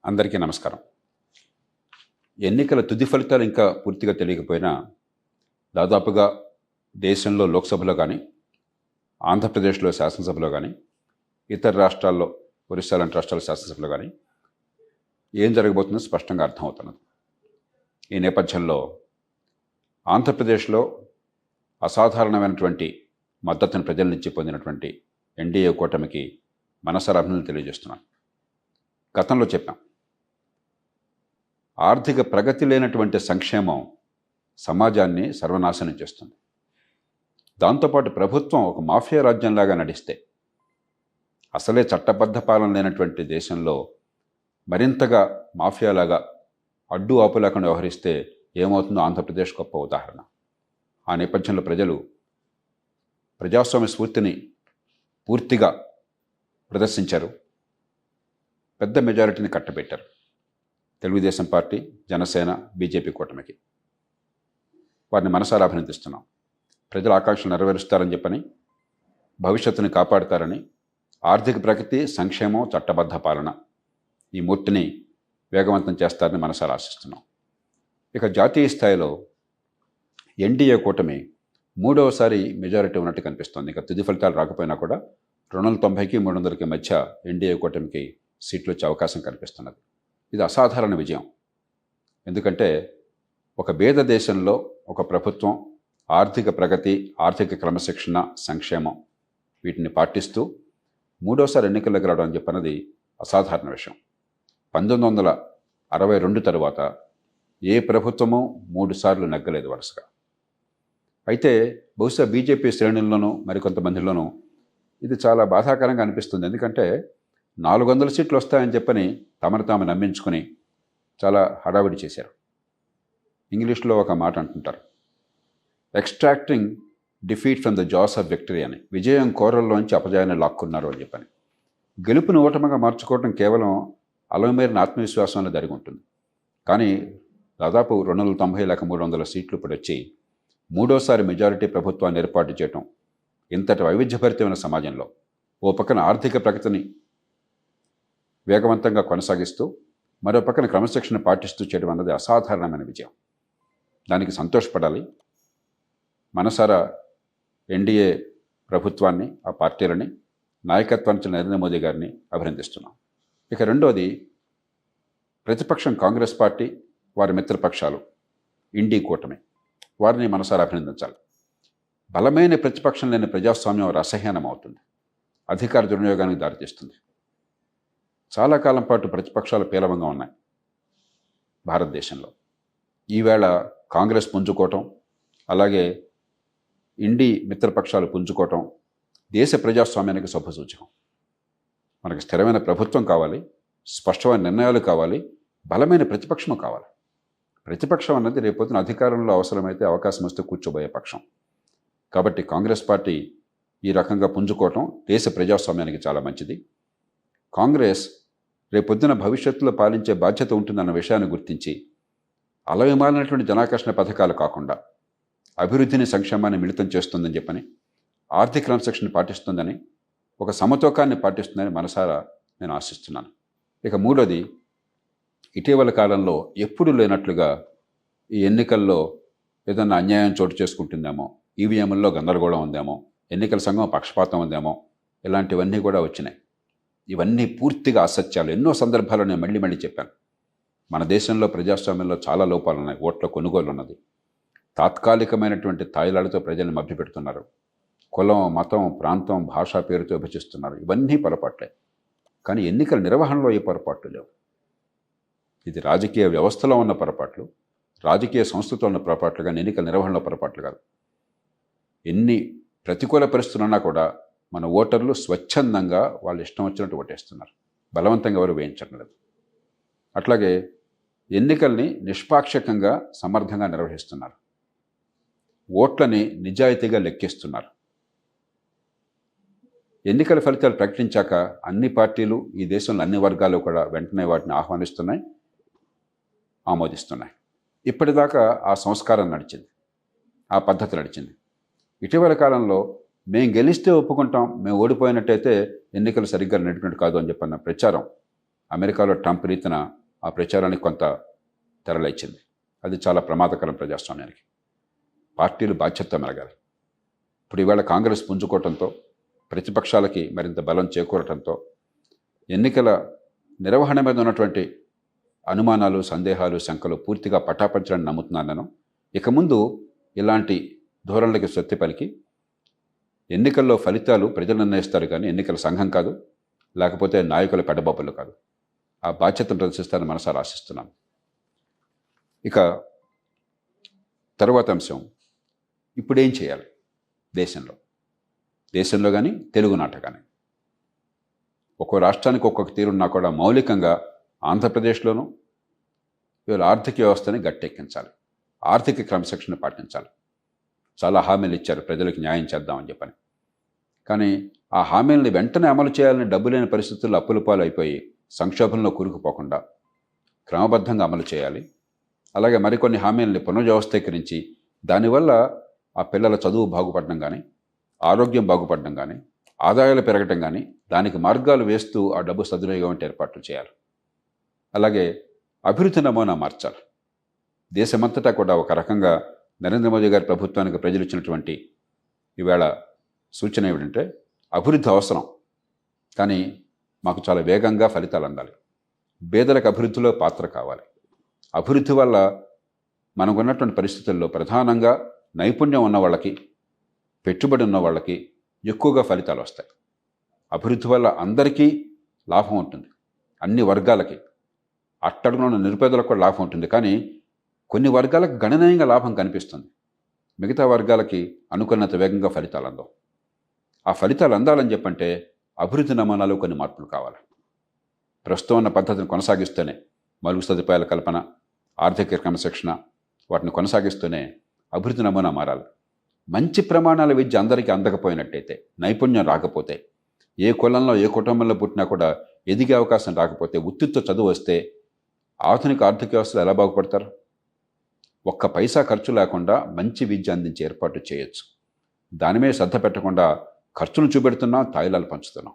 అందరికీ నమస్కారం. ఎన్నికల తుది ఫలితాలు ఇంకా పూర్తిగా తెలియకపోయినా దాదాపుగా దేశంలో లోక్సభలో కానీ, ఆంధ్రప్రదేశ్లో శాసనసభలో కానీ, ఇతర రాష్ట్రాల్లో ఒరిస్సా లాంటి రాష్ట్రాల శాసనసభలో కానీ ఏం జరగబోతుందో స్పష్టంగా అర్థమవుతున్నది. ఈ నేపథ్యంలో ఆంధ్రప్రదేశ్లో అసాధారణమైనటువంటి మద్దతును ప్రజల నుంచి పొందినటువంటి ఎన్డీఏ కూటమికి మనసారా అభినందనలు తెలియజేస్తున్నాను. గతంలో చెప్పాం, ఆర్థిక ప్రగతి లేనటువంటి సంక్షేమం సమాజాన్ని సర్వనాశనం చేస్తుంది. దాంతోపాటు ప్రభుత్వం ఒక మాఫియా రాజ్యంలాగా నడిస్తే, అసలే చట్టబద్ధ పాలన లేనటువంటి దేశంలో మరింతగా మాఫియాలాగా అడ్డు ఆపు లేకుండా వ్యవహరిస్తే ఏమవుతుందో ఆంధ్రప్రదేశ్ గొప్ప ఉదాహరణ. ఆ నేపథ్యంలో ప్రజలు ప్రజాస్వామ్య స్ఫూర్తిని పూర్తిగా ప్రదర్శించారు. పెద్ద మెజారిటీని కట్టబెట్టారు తెలుగుదేశం పార్టీ, జనసేన, బీజేపీ కూటమికి. వారిని మనసారా అభినందిస్తున్నాం. ప్రజల ఆకాంక్షలు నెరవేరుస్తారని చెప్పని, భవిష్యత్తుని కాపాడుతారని, ఆర్థిక ప్రగతి, సంక్షేమం, చట్టబద్ధ పాలన ఈ మూర్తిని వేగవంతం చేస్తారని మనసారా ఆశిస్తున్నాం. ఇక జాతీయ స్థాయిలో ఎన్డీఏ కూటమి మూడవసారి మెజారిటీ ఉన్నట్టు కనిపిస్తోంది. ఇక తుది ఫలితాలు రాకపోయినా కూడా 290కి 300కి మధ్య ఎన్డీఏ కూటమికి సీట్లు వచ్చే అవకాశం కనిపిస్తున్నది. ఇది అసాధారణ విజయం. ఎందుకంటే ఒక పేద దేశంలో ఒక ప్రభుత్వం ఆర్థిక ప్రగతి, ఆర్థిక క్రమశిక్షణ, సంక్షేమం వీటిని పాటిస్తూ మూడోసారి ఎన్నికల్లోకి రావడం అని చెప్పన్నది అసాధారణ విషయం. 1962 తరువాత ఏ ప్రభుత్వము 3 సార్లు నెగ్గలేదు వరుసగా. అయితే బహుశా బీజేపీ శ్రేణుల్లోనూ మరికొంతమందిలోనూ ఇది చాలా బాధాకరంగా అనిపిస్తుంది. ఎందుకంటే 400 సీట్లు వస్తాయని చెప్పని తమను తాము నమ్మించుకొని చాలా హడావిడి చేశారు. ఇంగ్లీష్లో ఒక మాట అంటుంటారు, extracting defeat from the jaws of victory అని. విజయం కోరల్లోంచి అపజయాన్ని లాక్కున్నారు అని చెప్పని. గెలుపును ఓటమిగా మార్చుకోవటం కేవలం అలమేరిన ఆత్మవిశ్వాసంలో జరిగి ఉంటుంది. కానీ దాదాపు 290 లేక 300 సీట్లు ఇప్పుడు వచ్చి మూడోసారి మెజారిటీ ప్రభుత్వాన్ని ఏర్పాటు చేయటం ఇంతటి వైవిధ్యభరితమైన సమాజంలో ఓ పక్కన ఆర్థిక ప్రగతిని వేగవంతంగా కొనసాగిస్తూ మరో పక్కన క్రమశిక్షణ పాటిస్తూ చేయడం అన్నది అసాధారణమైన విజయం. దానికి సంతోషపడాలి. మనసారా ఎన్డీఏ ప్రభుత్వాన్ని, ఆ పార్టీలని, నాయకత్వానికి నరేంద్ర మోదీ గారిని అభినందిస్తున్నాం. ఇక రెండోది, ప్రతిపక్షం కాంగ్రెస్ పార్టీ, వారి మిత్రపక్షాలు ఇండీ కూటమి, వారిని మనసారా అభినందించాలి. బలమైన ప్రతిపక్షం లేని ప్రజాస్వామ్యం రసహీనం అవుతుంది, అధికార దుర్వినియోగానికి దారితీస్తుంది. చాలా కాలం పాటు ప్రతిపక్షాలు పేలవంగా ఉన్నాయి భారతదేశంలో. ఈవేళ కాంగ్రెస్ పుంజుకోవటం, అలాగే ఇండీ మిత్రపక్షాలు పుంజుకోవటం దేశ ప్రజాస్వామ్యానికి శుభసూచకం. మనకు స్థిరమైన ప్రభుత్వం కావాలి, స్పష్టమైన నిర్ణయాలు కావాలి, బలమైన ప్రతిపక్షం కావాలి. ప్రతిపక్షం అన్నది రేపొద్దున అధికారంలో అవసరమైతే అవకాశం వస్తే కూర్చోబోయే పక్షం. కాబట్టి కాంగ్రెస్ పార్టీ ఈ రకంగా పుంజుకోవటం దేశ ప్రజాస్వామ్యానికి చాలా మంచిది. కాంగ్రెస్ రేపొద్దున భవిష్యత్తులో పాలించే బాధ్యత ఉంటుందన్న విషయాన్ని గుర్తించి అలవిమాలినటువంటి జనాకర్షణ పథకాలు కాకుండా అభివృద్ధిని, సంక్షేమాన్ని మిళితం చేస్తుందని చెప్పని, ఆర్థిక క్రమశిక్షణ పాటిస్తుందని, ఒక సమతూకాన్ని పాటిస్తుందని మనసారా నేను ఆశిస్తున్నాను. ఇక మూడోది, ఇటీవల కాలంలో ఎప్పుడూ లేనట్లుగా ఈ ఎన్నికల్లో ఏదన్నా అన్యాయం చోటు చేసుకుంటుందేమో, ఈవీఎంల్లో గందరగోళం ఉందేమో, ఎన్నికల సంఘం పక్షపాతం ఉందేమో, ఇలాంటివన్నీ కూడా వచ్చినాయి. ఇవన్నీ పూర్తిగా అసత్యాలు. ఎన్నో సందర్భాల్లో నేను మళ్ళీ చెప్పాను, మన దేశంలో ప్రజాస్వామ్యంలో చాలా లోపాలు ఉన్నాయి. ఓట్ల కొనుగోలు ఉన్నది. తాత్కాలికమైనటువంటి తాయిలాలతో ప్రజల్ని మభ్యపెడుతున్నారు. కులం, మతం, ప్రాంతం, భాష పేరుతో విభజిస్తున్నారు. ఇవన్నీ పొరపాట్లే. కానీ ఎన్నికల నిర్వహణలో ఏ పొరపాట్లు లేవు. ఇది రాజకీయ వ్యవస్థలో ఉన్న పొరపాట్లు, రాజకీయ సంస్థతో ఉన్న పొరపాట్లు, కానీ ఎన్నికల నిర్వహణలో పొరపాట్లు కాదు. ఎన్ని ప్రతికూల పరిస్థితులు ఉన్నా కూడా మన ఓటర్లు స్వచ్ఛందంగా వాళ్ళు ఇష్టం వచ్చినట్టు ఓటేస్తున్నారు. బలవంతంగా ఎవరు వేయించడం లేదు. అట్లాగే ఎన్నికల్ని నిష్పాక్షికంగా, సమర్థంగా నిర్వహిస్తున్నారు. ఓట్లని నిజాయితీగా లెక్కిస్తున్నారు. ఎన్నికల ఫలితాలు ప్రకటించాక అన్ని పార్టీలు, ఈ దేశంలో అన్ని వర్గాలు కూడా వెంటనే వాటిని ఆహ్వానిస్తున్నాయి, ఆమోదిస్తున్నాయి. ఇప్పటిదాకా ఆ సంస్కారం నడిచింది, ఆ పద్ధతి నడిచింది. ఇటీవల కాలంలో మేము గెలిస్తే ఒప్పుకుంటాం, మేము ఓడిపోయినట్టయితే ఎన్నికలు సరిగ్గా నడిపినట్టు కాదు అని చెప్పన్న ప్రచారం అమెరికాలో ట్రంప్ రీతిన ఆ ప్రచారానికి కొంత తెరలేచింది. అది చాలా ప్రమాదకరం ప్రజాస్వామ్యానికి. పార్టీలు బాధ్యత మెలగాలి. ఇప్పుడు ఈవేళ కాంగ్రెస్ పుంజుకోవటంతో, ప్రతిపక్షాలకి మరింత బలం చేకూరటంతో, ఎన్నికల నిర్వహణ మీద ఉన్నటువంటి అనుమానాలు, సందేహాలు, శంకలు పూర్తిగా పటాపంచలని నమ్ముతున్నాను నేను. ఇక ముందు ఇలాంటి ధోరణులకి స్వస్తి పలికి ఎన్నికల్లో ఫలితాలు ప్రజలు నిర్ణయిస్తారు, కానీ ఎన్నికల సంఘం కాదు, లేకపోతే నాయకుల పెడబొబ్బలు కాదు. ఆ బాధ్యతను ప్రదర్శిస్తారని మనసారా ఆశిస్తున్నాను. ఇక తరువాత అంశం, ఇప్పుడేం చేయాలి దేశంలో కానీ తెలుగునాట కానీ. ఒక్కో రాష్ట్రానికి ఒక్కొక్క తీరున్నా కూడా మౌలికంగా ఆంధ్రప్రదేశ్లోనూ వీళ్ళ ఆర్థిక వ్యవస్థని గట్టెక్కించాలి, ఆర్థిక క్రమశిక్షణ పాటించాలి. చాలా హామీలు ఇచ్చారు ప్రజలకు న్యాయం చేద్దామని చెప్పని, కానీ ఆ హామీలని వెంటనే అమలు చేయాలని డబ్బు లేని పరిస్థితుల్లో అప్పుల పాలు అయిపోయి సంక్షోభంలో కూరుకుపోకుండా క్రమబద్ధంగా అమలు చేయాలి. అలాగే మరికొన్ని హామీలని పునర్వ్యవస్థీకరించి దానివల్ల ఆ పిల్లల చదువు బాగుపడడం కానీ, ఆరోగ్యం బాగుపడడం కానీ, ఆదాయాలు పెరగటం కానీ, దానికి మార్గాలు వేస్తూ ఆ డబ్బు సద్వినియోగం వంటి ఏర్పాట్లు చేయాలి. అలాగే అభివృద్ధి నమూనా మార్చాలి. దేశమంతటా కూడా ఒక రకంగా నరేంద్ర మోదీ గారి ప్రభుత్వానికి ప్రజలు ఇచ్చినటువంటి ఈవేళ సూచన ఏమిటంటే, అభివృద్ధి అవసరం, కానీ మాకు చాలా వేగంగా ఫలితాలు అందాలి. పేదలకు అభివృద్ధిలో పాత్ర కావాలి. అభివృద్ధి వల్ల మనకున్నటువంటి పరిస్థితుల్లో ప్రధానంగా నైపుణ్యం ఉన్న వాళ్ళకి, పెట్టుబడి ఉన్న వాళ్ళకి ఎక్కువగా ఫలితాలు వస్తాయి. అభివృద్ధి వల్ల అందరికీ లాభం ఉంటుంది, అన్ని వర్గాలకి, అట్టడుగున ఉన్న నిరుపేదలకు కూడా లాభం ఉంటుంది. కానీ కొన్ని వర్గాలకు గణనీయంగా లాభం కనిపిస్తుంది, మిగతా వర్గాలకి అనుకున్నంత వేగంగా ఫలితాలు అందవు. ఆ ఫలితాలు అందాలని చెప్పంటే అభివృద్ధి నమూనాలో కొన్ని మార్పులు కావాలి. ప్రస్తుతం ఉన్న పద్ధతిని కొనసాగిస్తూనే మౌలిక సదుపాయాల కల్పన, ఆర్థిక క్రమశిక్షణ వాటిని కొనసాగిస్తూనే అభివృద్ధి నమూనా మారాలి. మంచి ప్రమాణాల విద్య అందరికీ అందకపోయినట్టయితే, నైపుణ్యం రాకపోతే, ఏ కులంలో ఏ కుటుంబంలో పుట్టినా కూడా ఎదిగే అవకాశం రాకపోతే, ఉత్తితో చదువు వస్తే ఆధునిక ఆర్థిక వ్యవస్థలు ఎలా బాగుపడతారు? ఒక్క పైసా ఖర్చు లేకుండా మంచి విద్య అందించే ఏర్పాటు చేయొచ్చు. దాని మీద శ్రద్ధ పెట్టకుండా ఖర్చును చూపెడుతున్నాం, తాయిలాలు పంచుతున్నాం.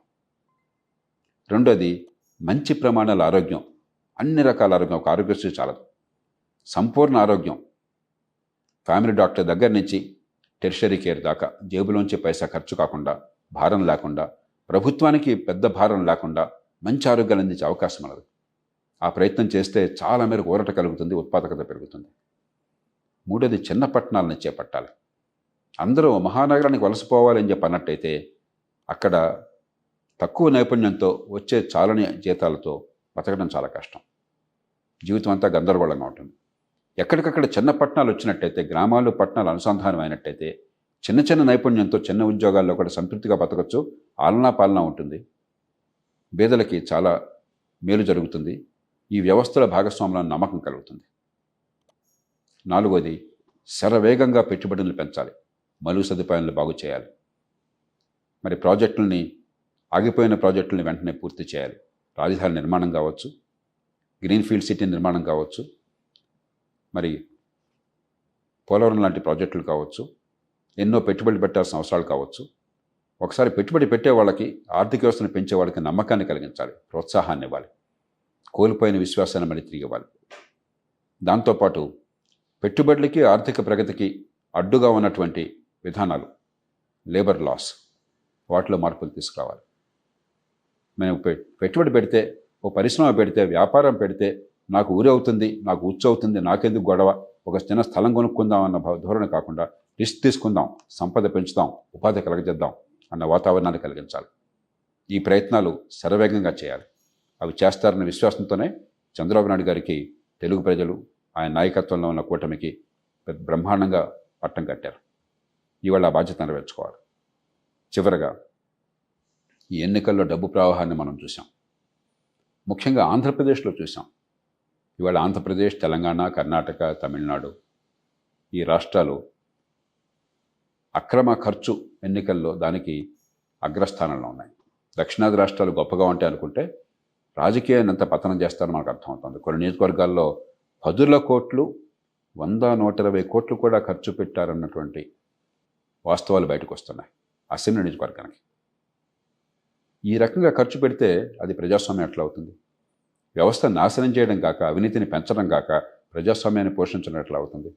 రెండోది, మంచి ప్రమాణాల ఆరోగ్యం, అన్ని రకాల ఆరోగ్యం. ఒక ఆరోగ్యశ్రీ చాలదు, సంపూర్ణ ఆరోగ్యం. ఫ్యామిలీ డాక్టర్ దగ్గర నుంచి టెర్షరీ కేర్ దాకా జేబులోంచి పైసా ఖర్చు కాకుండా, భారం లేకుండా, ప్రభుత్వానికి పెద్ద భారం లేకుండా మంచి ఆరోగ్యాలు అందించే అవకాశం ఉన్నది. ఆ ప్రయత్నం చేస్తే చాలా మేరకు ఊరట కలుగుతుంది, ఉత్పాదకత పెరుగుతుంది. మూడోది, చిన్న పట్టణాలను చేపట్టాలి. అందరూ మహానగరానికి వలసపోవాలని చెప్పి అన్నట్టయితే అక్కడ తక్కువ నైపుణ్యంతో వచ్చే చాలని జీతాలతో బతకడం చాలా కష్టం, జీవితం అంతా గందరగోళంగా ఉంటుంది. ఎక్కడికక్కడ చిన్న పట్టణాలు వచ్చినట్టయితే, గ్రామాలు పట్టణాలు అనుసంధానం అయినట్టయితే చిన్న చిన్న నైపుణ్యంతో చిన్న ఉద్యోగాల్లో కూడా సంతృప్తిగా బతకచ్చు, ఆలనా పాలన ఉంటుంది, పేదలకి చాలా మేలు జరుగుతుంది, ఈ వ్యవస్థల భాగస్వాములను నమ్మకం కలుగుతుంది. నాలుగోది, శరవేగంగా పెట్టుబడులను పెంచాలి, మౌలిక సదుపాయాలను బాగు చేయాలి. మరి ప్రాజెక్టులని, ఆగిపోయిన ప్రాజెక్టులని వెంటనే పూర్తి చేయాలి. రాజధాని నిర్మాణం కావచ్చు, గ్రీన్ఫీల్డ్ సిటీ నిర్మాణం కావచ్చు, మరి పోలవరం లాంటి ప్రాజెక్టులు కావచ్చు, ఎన్నో పెట్టుబడులు పెట్టాల్సిన అవసరాలు కావచ్చు. ఒకసారి పెట్టుబడి పెట్టే వాళ్ళకి, ఆర్థిక వ్యవస్థను పెంచే వాళ్ళకి నమ్మకాన్ని కలిగించాలి, ప్రోత్సాహాన్ని ఇవ్వాలి, కోల్పోయిన విశ్వాసాన్ని మళ్ళీ తిరిగి ఇవ్వాలి. దాంతోపాటు పెట్టుబడులకి, ఆర్థిక ప్రగతికి అడ్డుగా ఉన్నటువంటి విధానాలు, లేబర్ లాస్, వాటిలో మార్పులు తీసుకురావాలి. మేము పెట్టుబడి పెడితే, ఓ పరిశ్రమ పెడితే, వ్యాపారం పెడితే నాకు ఊరి అవుతుంది, నాకు ఉచ్చు అవుతుంది, నాకెందుకు గొడవ, ఒక చిన్న స్థలం కొనుక్కుందాం అన్న ధోరణి కాకుండా రిస్క్ తీసుకుందాం, సంపద పెంచుదాం, ఉపాధి కలగజేద్దాం అన్న వాతావరణాన్ని కలిగించాలి. ఈ ప్రయత్నాలు శరవేగంగా చేయాలి. అవి చేస్తారన్న విశ్వాసంతోనే చంద్రబాబు నాయుడు గారికి తెలుగు ప్రజలు, ఆయన నాయకత్వంలో ఉన్న కూటమికి బ్రహ్మాండంగా పట్టం కట్టారు. ఇవాళ ఆ బాధ్యత నెరవేర్చుకోవాలి. చివరగా, ఈ ఎన్నికల్లో డబ్బు ప్రవాహాన్ని మనం చూసాం, ముఖ్యంగా ఆంధ్రప్రదేశ్లో చూసాం. ఇవాళ ఆంధ్రప్రదేశ్, తెలంగాణ, కర్ణాటక, తమిళనాడు, ఈ రాష్ట్రాలు అక్రమ ఖర్చు ఎన్నికల్లో దానికి అగ్రస్థానంలో ఉన్నాయి. దక్షిణాది రాష్ట్రాలు గొప్పగా ఉంటాయి అనుకుంటే రాజకీయాన్ని ఎంత పతనం చేస్తారో మనకు అర్థమవుతుంది. కొన్ని నియోజకవర్గాల్లో 10 కోట్లు, 100, 120 కోట్లు కూడా ఖర్చు పెట్టారన్నటువంటి వాస్తవాలు బయటకు వస్తున్నాయి అసెంబ్లీ నియోజకవర్గానికి. ఈ రకంగా ఖర్చు పెడితే అది ప్రజాస్వామ్యం ఎట్లా అవుతుంది? వ్యవస్థ నాశనం చేయడం కాక, అవినీతిని పెంచడం కాక ప్రజాస్వామ్యాన్ని పోషించినట్లు అవుతుంది.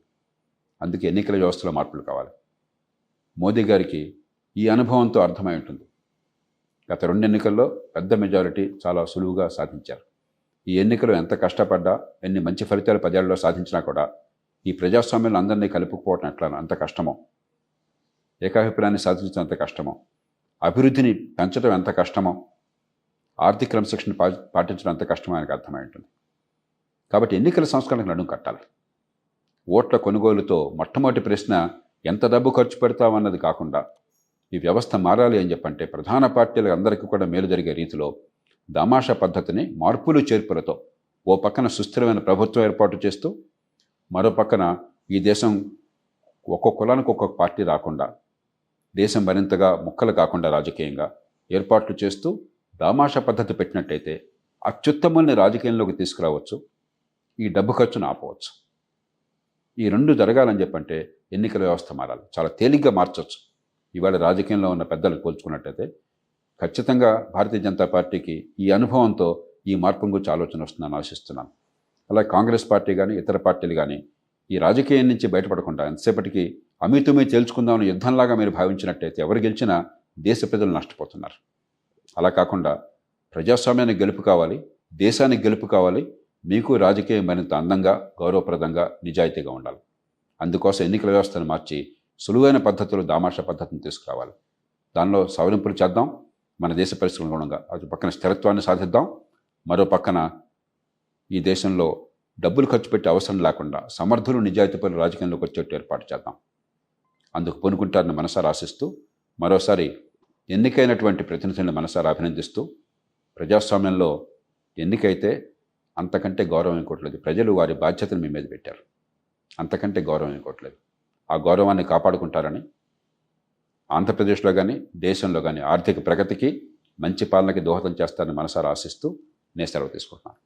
అందుకే ఎన్నికల వ్యవస్థలో మార్పులు కావాలి. మోదీ గారికి ఈ అనుభవంతో అర్థమై ఉంటుంది. గత 2 ఎన్నికల్లో పెద్ద మెజారిటీ చాలా సులువుగా సాధించారు. ఈ ఎన్నికలు ఎంత కష్టపడ్డా, ఎన్ని మంచి ఫలితాలు 10 ఏళ్లలో సాధించినా కూడా ఈ ప్రజాస్వామ్యంలో అందరినీ కలుపుకుపోవటం ఎట్లా అంత కష్టమో, ఏకాభిప్రాయాన్ని సాధించడం ఎంత కష్టమో, అభివృద్ధిని పెంచడం ఎంత కష్టమో, ఆర్థిక క్రమశిక్షణ పాటించడం ఎంత కష్టమో ఆయనకు అర్థమై ఉంటుంది. కాబట్టి ఎన్నికల సంస్కరణకు నడుం కట్టాలి. ఓట్ల కొనుగోలుతో మొట్టమొదటి ప్రశ్న ఎంత డబ్బు ఖర్చు పెడతామన్నది కాకుండా ఈ వ్యవస్థ మారాలి అని చెప్పంటే ప్రధాన పార్టీలకు అందరికీ కూడా మేలు జరిగే రీతిలో దామాషా పద్ధతిని మార్పులు చేర్పులతో ఓ పక్కన సుస్థిరమైన ప్రభుత్వం ఏర్పాటు చేస్తూ, మరో పక్కన ఈ దేశం ఒక్కొక్క కులానికి ఒక్కొక్క పార్టీ రాకుండా, దేశం మరింతగా ముక్కలు కాకుండా రాజకీయంగా ఏర్పాట్లు చేస్తూ దామాషా పద్ధతి పెట్టినట్టయితే అత్యుత్తమాన్ని రాజకీయంలోకి తీసుకురావచ్చు, ఈ డబ్బు ఖర్చును ఆపవచ్చు. ఈ 2 జరగాలని చెప్పంటే ఎన్నికల వ్యవస్థ మారాలి. చాలా తేలిగ్గా మార్చవచ్చు. ఇవాళ రాజకీయంలో ఉన్న పెద్దలకు పోల్చుకున్నట్టయితే ఖచ్చితంగా భారతీయ జనతా పార్టీకి ఈ అనుభవంతో ఈ మార్పు గురించి ఆలోచన వస్తుందని ఆశిస్తున్నాను. అలాగే కాంగ్రెస్ పార్టీ కానీ ఇతర పార్టీలు కానీ ఈ రాజకీయం నుంచి బయటపడకుండా ఎంతసేపటికి అమితుమీ తేల్చుకుందామని యుద్ధంలాగా మీరు భావించినట్టయితే ఎవరు గెలిచినా దేశ ప్రజలు నష్టపోతున్నారు. అలా కాకుండా ప్రజాస్వామ్యానికి గెలుపు కావాలి, దేశానికి గెలుపు కావాలి, మీకు రాజకీయం మరింత అందంగా, గౌరవప్రదంగా, నిజాయితీగా ఉండాలి. అందుకోసం ఎన్నికల వ్యవస్థను మార్చి సులువైన పద్ధతులు దామాషా పద్ధతిని తీసుకురావాలి. దానిలో సవరింపులు చేద్దాం. మన దేశ పరిస్థితులకు అనుగుణంగా అటు పక్కన స్థిరత్వాన్ని సాధిద్దాం, మరో పక్కన ఈ దేశంలో డబ్బులు ఖర్చు పెట్టే అవసరం లేకుండా సమర్థులు, నిజాయితీపరులు రాజకీయంలోకి వచ్చేట్టు ఏర్పాటు చేద్దాం. అందుకు పూనుకుంటారని మనసారా ఆశిస్తూ, మరోసారి ఎన్నికైనటువంటి ప్రతినిధులను మనసారా అభినందిస్తూ, ప్రజాస్వామ్యంలో ఎన్నికైతే అంతకంటే గౌరవం ఇంకోట్లేదు. ప్రజలు వారి బాధ్యతను మీ మీద పెట్టారు. అంతకంటే గౌరవం ఇంకోట్లేదు. ఆ గౌరవాన్ని కాపాడుకుంటారని, ఆంధ్రప్రదేశ్లో కానీ దేశంలో కానీ ఆర్థిక ప్రగతికి, మంచి పాలనకి దోహదం చేస్తారని మనసారా ఆశిస్తూ నేను సెలవు తీసుకుంటున్నాను.